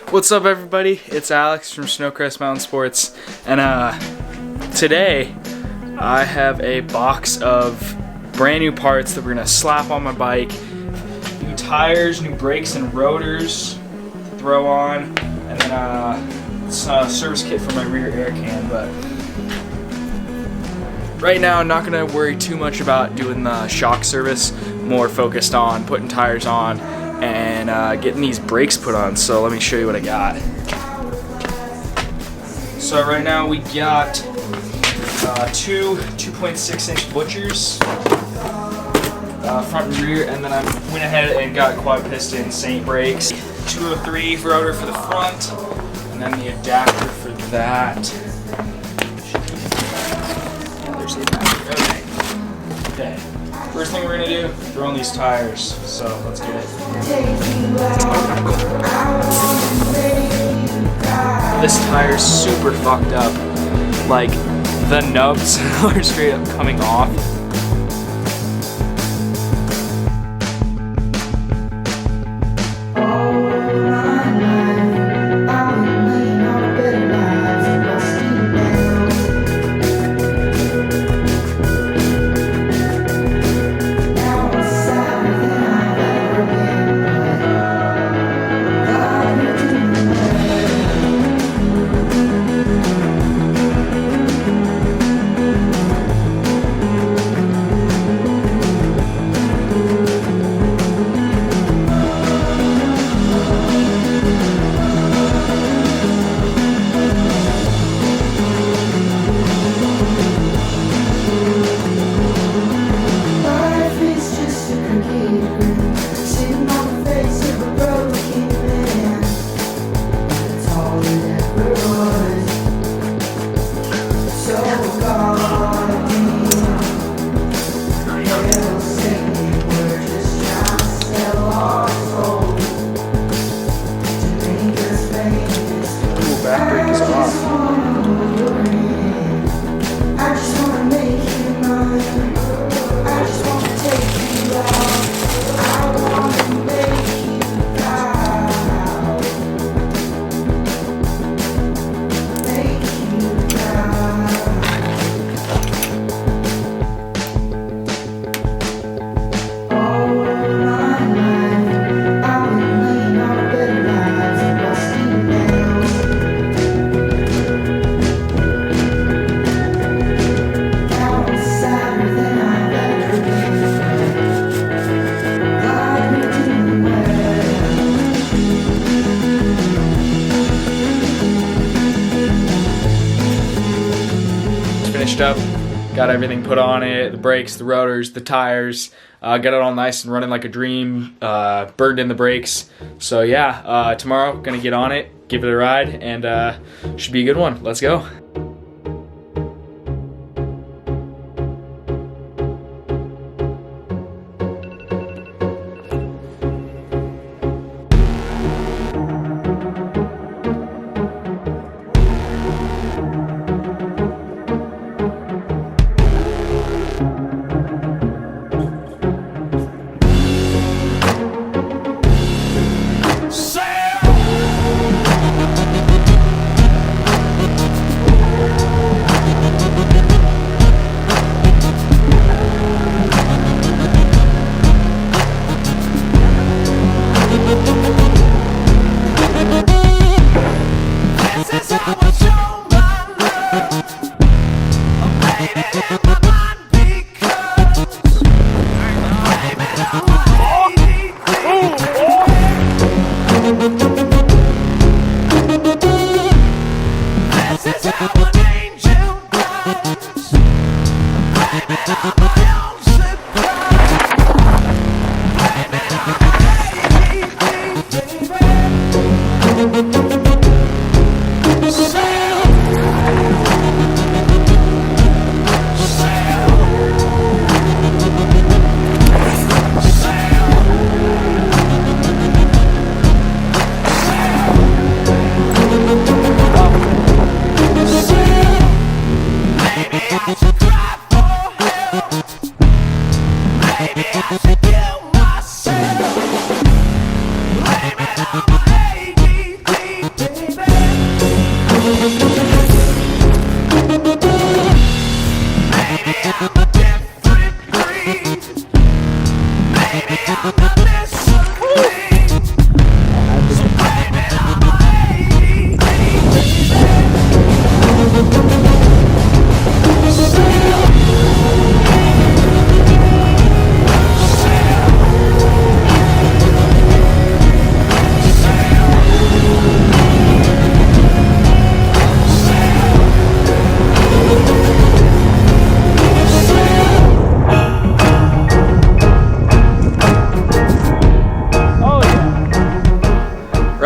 What's up, everybody? It's Alex from Snowcrest Mountain Sports, and today I have a box of brand new parts that we're gonna slap on my bike. New tires, new brakes and rotors to throw on, and then it's a service kit for my rear air can. But right now I'm not gonna worry too much about doing the shock service, more focused on putting tires on and getting these brakes put on. So let me show you what I got. So right now we got two 2.6-inch butchers, front and rear, and then I went ahead and got quad piston Saint brakes, 203 rotor for the front, and then the adapter for that. There's the adapter. Okay. First thing we're gonna do, throw on these tires. So let's get it. This tire's super fucked up. Like, the nubs are straight up coming off. Back brake is off. Finished up, got everything put on it, the brakes, the rotors, the tires, got it all nice and running like a dream, burned in the brakes. So yeah, tomorrow gonna get on it, give it a ride, and should be a good one. Let's go.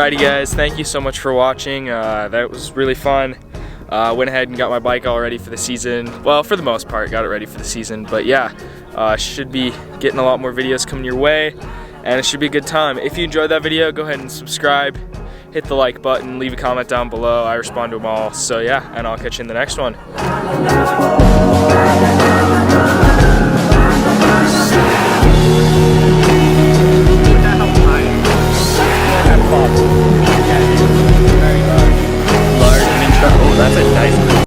Alrighty guys, thank you so much for watching. That was really fun. Went ahead and got my bike all ready for the season. Well, for the most part, got it ready for the season. But yeah, should be getting a lot more videos coming your way, and it should be a good time. If you enjoyed that video, go ahead and subscribe, hit the like button, leave a comment down below. I respond to them all. So yeah, and I'll catch you in the next one.